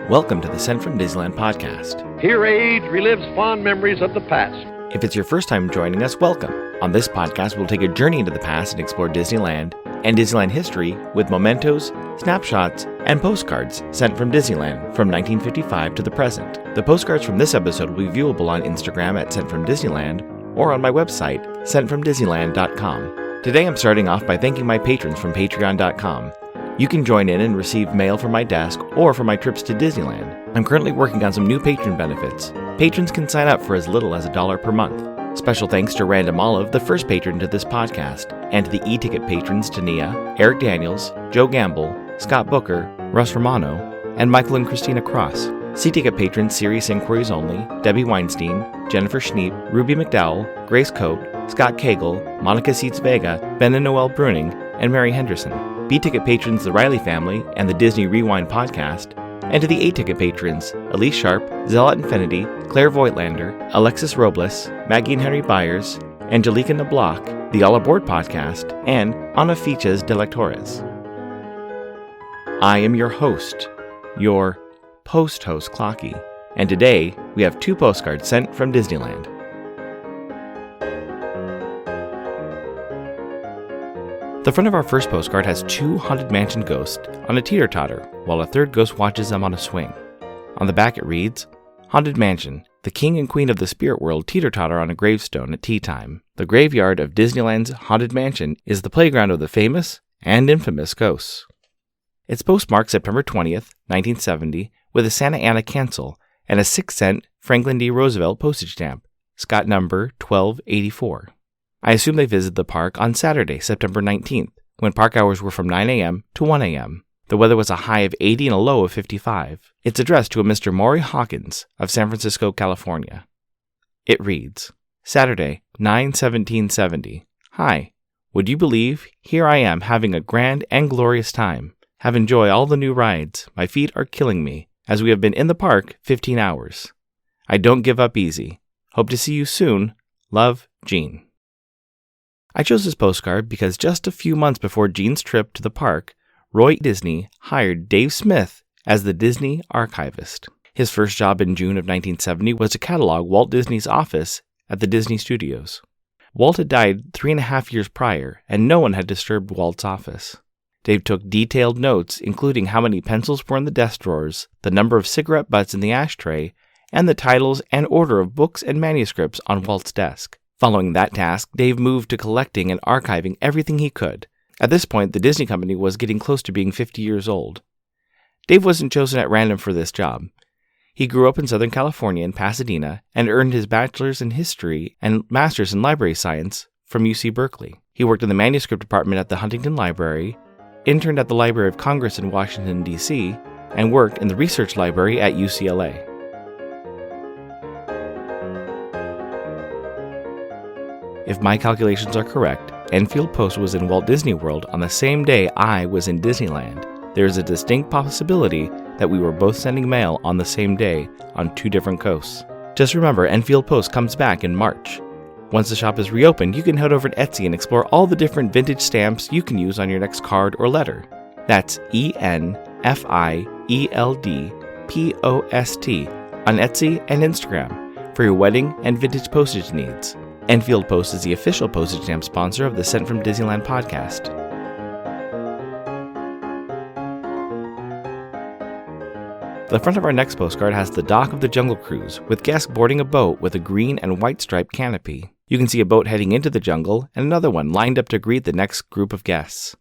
Welcome to the Sent from Disneyland podcast. Here age relives fond memories of the past. If it's your first time joining us, welcome. On this podcast, we'll take a journey into the past and explore Disneyland and Disneyland history with mementos, snapshots, and postcards sent from Disneyland from 1955 to the present. The postcards from this episode will be viewable on Instagram at Sent from Disneyland or on my website, sentfromdisneyland.com. Today I'm starting off by thanking my patrons from patreon.com. You can join in and receive mail from my desk or for my trips to Disneyland. I'm currently working on some new patron benefits. Patrons can sign up for as little as $1 per month. Special thanks to Random Olive, the first patron to this podcast, and to the e-ticket patrons Tania, Eric Daniels, Joe Gamble, Scott Booker, Russ Romano, and Michael and Christina Cross. C-ticket patrons Serious Inquiries Only, Debbie Weinstein, Jennifer Schneep, Ruby McDowell, Grace Coate, Scott Cagle, Monica Seitz Vega, Ben and Noel Bruning, and Mary Henderson. B-ticket patrons the Riley family and the Disney Rewind podcast, and to the A-ticket patrons Elise Sharp, Zealot Infinity, Claire Voigtlander, Alexis Robles, Maggie and Henry Byers, Angelica Nablock, the All Aboard podcast, and Ana Fiches de Lectores. I am your host, your post-host Clocky, and today we have 2 postcards sent from Disneyland. The front of our first postcard has 2 Haunted Mansion ghosts on a teeter-totter, while a third ghost watches them on a swing. On the back it reads, Haunted Mansion, the king and queen of the spirit world teeter-totter on a gravestone at tea time. The graveyard of Disneyland's Haunted Mansion is the playground of the famous and infamous ghosts. It's postmarked September 20th, 1970, with a Santa Ana cancel and a 6-cent Franklin D. Roosevelt postage stamp, Scott number 1284. I assume they visited the park on Saturday, September 19th, when park hours were from 9 a.m. to 1 a.m. The weather was a high of 80 and a low of 55. It's addressed to a Mr. Maury Hawkins of San Francisco, California. It reads, Saturday, 9/17/70. Hi. Would you believe, here I am having a grand and glorious time. Have enjoyed all the new rides. My feet are killing me, as we have been in the park 15 hours. I don't give up easy. Hope to see you soon. Love, Gene. I chose this postcard because just a few months before Gene's trip to the park, Roy Disney hired Dave Smith as the Disney archivist. His first job in June of 1970 was to catalog Walt Disney's office at the Disney Studios. Walt had died 3.5 years prior, and no one had disturbed Walt's office. Dave took detailed notes, including how many pencils were in the desk drawers, the number of cigarette butts in the ashtray, and the titles and order of books and manuscripts on Walt's desk. Following that task, Dave moved to collecting and archiving everything he could. At this point, the Disney Company was getting close to being 50 years old. Dave wasn't chosen at random for this job. He grew up in Southern California in Pasadena and earned his bachelor's in history and master's in library science from UC Berkeley. He worked in the manuscript department at the Huntington Library, interned at the Library of Congress in Washington, D.C., and worked in the research library at UCLA. If my calculations are correct, Enfield Post was in Walt Disney World on the same day I was in Disneyland. There is a distinct possibility that we were both sending mail on the same day on 2 different coasts. Just remember, Enfield Post comes back in March. Once the shop is reopened, you can head over to Etsy and explore all the different vintage stamps you can use on your next card or letter. That's ENFIELDPOST on Etsy and Instagram for your wedding and vintage postage needs. Enfield Post is the official postage stamp sponsor of the Sent from Disneyland podcast. The front of our next postcard has the dock of the Jungle Cruise, with guests boarding a boat with a green and white striped canopy. You can see a boat heading into the jungle and another one lined up to greet the next group of guests.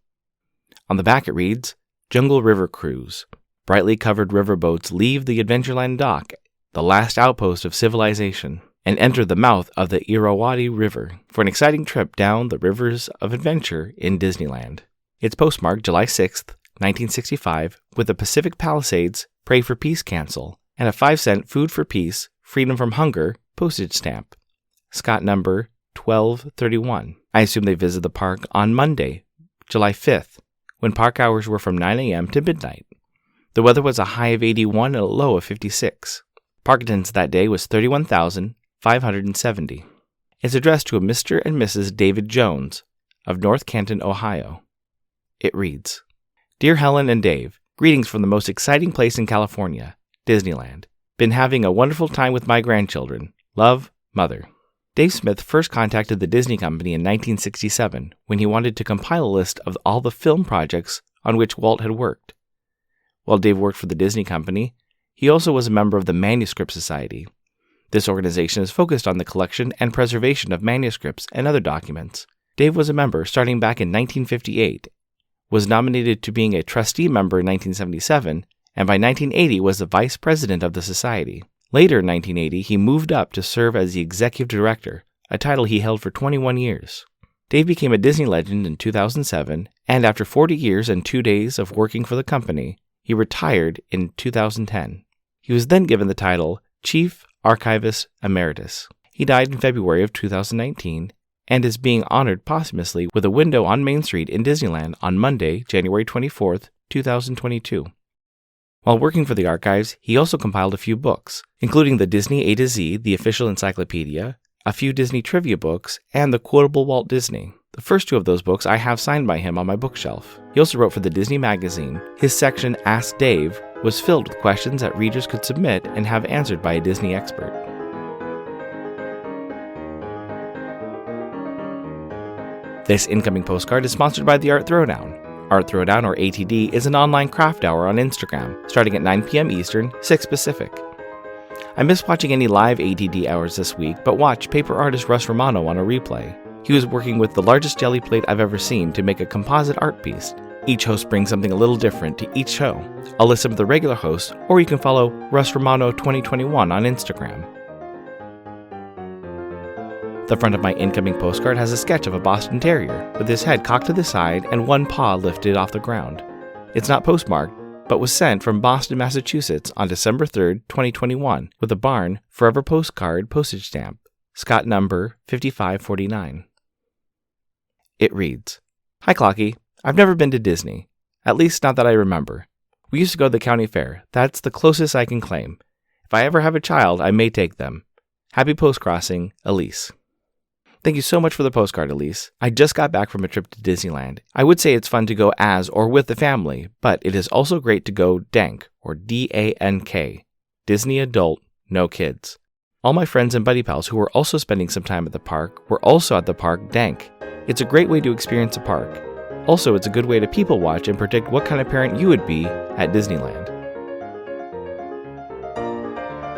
On the back it reads, Jungle River Cruise. Brightly covered riverboats leave the Adventureland dock, the last outpost of civilization, and enter the mouth of the Irrawaddy River for an exciting trip down the rivers of adventure in Disneyland. It's postmarked July 6th, 1965, with a Pacific Palisades Pray for Peace cancel and a 5-cent Food for Peace, Freedom from Hunger postage stamp. Scott number 1231. I assume they visited the park on Monday, July 5th, when park hours were from 9 a.m. to midnight. The weather was a high of 81 and a low of 56. Park attendance that day was 31,570. It's addressed to a Mr. and Mrs. David Jones of North Canton, Ohio. It reads, Dear Helen and Dave, greetings from the most exciting place in California. Disneyland. Been having a wonderful time with my grandchildren. Love, Mother. Dave Smith first contacted the Disney Company in 1967 when he wanted to compile a list of all the film projects on which Walt had worked. While Dave worked for the Disney Company, he also was a member of the Manuscript Society. This organization is focused on the collection and preservation of manuscripts and other documents. Dave was a member starting back in 1958, was nominated to being a trustee member in 1977, and by 1980 was the vice president of the society. Later in 1980, he moved up to serve as the executive director, a title he held for 21 years. Dave became a Disney legend in 2007, and after 40 years and 2 days of working for the company, he retired in 2010. He was then given the title Chief Archivist Emeritus. He died in February of 2019 and is being honored posthumously with a window on Main Street in Disneyland on Monday, January 24th, 2022. While working for the archives, he also compiled a few books, including the Disney A to Z, the official encyclopedia, a few Disney trivia books, and the Quotable Walt Disney. The first two of those books I have signed by him on my bookshelf. He also wrote for the Disney magazine. His section, Ask Dave, was filled with questions that readers could submit and have answered by a Disney expert. This incoming postcard is sponsored by the Art Throwdown. Art Throwdown, or ATD, is an online craft hour on Instagram, starting at 9 p.m. Eastern, 6 Pacific. I missed watching any live ATD hours this week, but watch paper artist Russ Romano on a replay. He was working with the largest jelly plate I've ever seen to make a composite art piece. Each host brings something a little different to each show. I'll list some of the regular hosts, or you can follow Russ Romano 2021 on Instagram. The front of my incoming postcard has a sketch of a Boston Terrier, with his head cocked to the side and one paw lifted off the ground. It's not postmarked, but was sent from Boston, Massachusetts on December 3rd, 2021, with a Barn Forever Postcard postage stamp, Scott number 5549. It reads, Hi Clocky, I've never been to Disney, at least not that I remember. We used to go to the county fair. That's the closest I can claim. If I ever have a child, I may take them. Happy post-crossing, Elise. Thank you so much for the postcard, Elise. I just got back from a trip to Disneyland. I would say it's fun to go as or with the family, but it is also great to go DANK, or D-A-N-K, Disney Adult, No Kids. All my friends and buddy pals who were also spending some time at the park were also at the park DANK. It's a great way to experience a park. Also, it's a good way to people watch and predict what kind of parent you would be at Disneyland.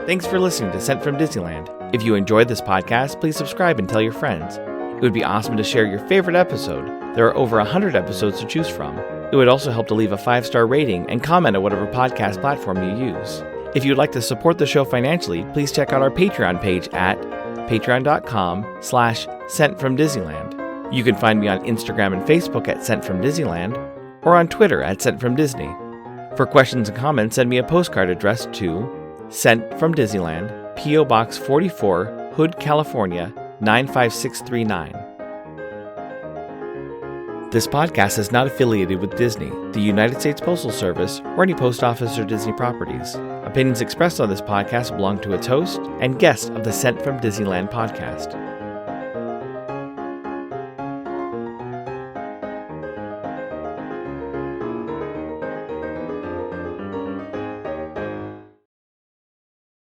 Thanks for listening to Sent from Disneyland. If you enjoyed this podcast, please subscribe and tell your friends. It would be awesome to share your favorite episode. There are over 100 episodes to choose from. It would also help to leave a 5-star rating and comment at whatever podcast platform you use. If you'd like to support the show financially, please check out our Patreon page at patreon.com/sentfromdisneyland. You can find me on Instagram and Facebook at Sent From Disneyland, or on Twitter at Sent From Disney. For questions and comments, send me a postcard addressed to Sent From Disneyland, P.O. Box 44, Hood, California, 95639. This podcast is not affiliated with Disney, the United States Postal Service, or any post office or Disney properties. Opinions expressed on this podcast belong to its host and guests of the Sent From Disneyland podcast.